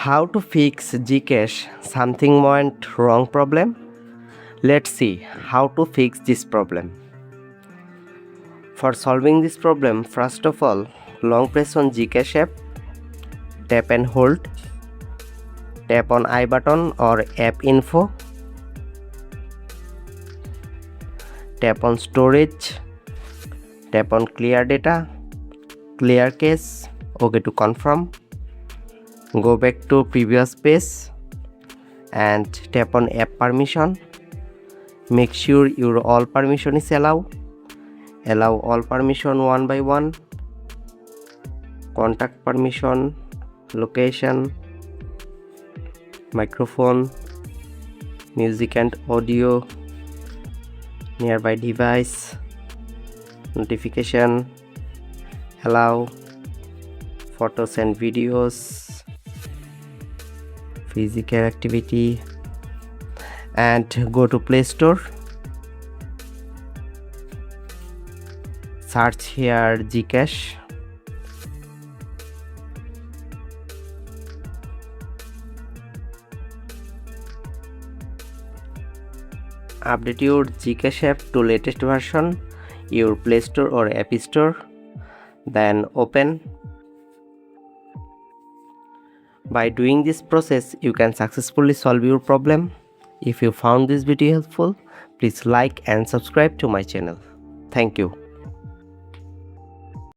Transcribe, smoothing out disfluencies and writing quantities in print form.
How to fix Gcash something went wrong problem? Let's see how to fix this problem. For solving this problem, first of all, long press on Gcash app, tap and hold, tap on I button or app info, tap on storage, tap on clear data, clear cache, OK to confirm. Go back to previous page and tap on app permission. Make sure your all permission is allow all permission one by one. Contact permission, location, microphone, music and audio, nearby device, notification, allow, photos and videos, physical activity, and go to Play Store. Search here Gcash. Update your Gcash app to latest version, your Play Store or App Store. Then open. By doing this process, you can successfully solve your problem. If you found this video helpful, please like and subscribe to my channel. Thank you.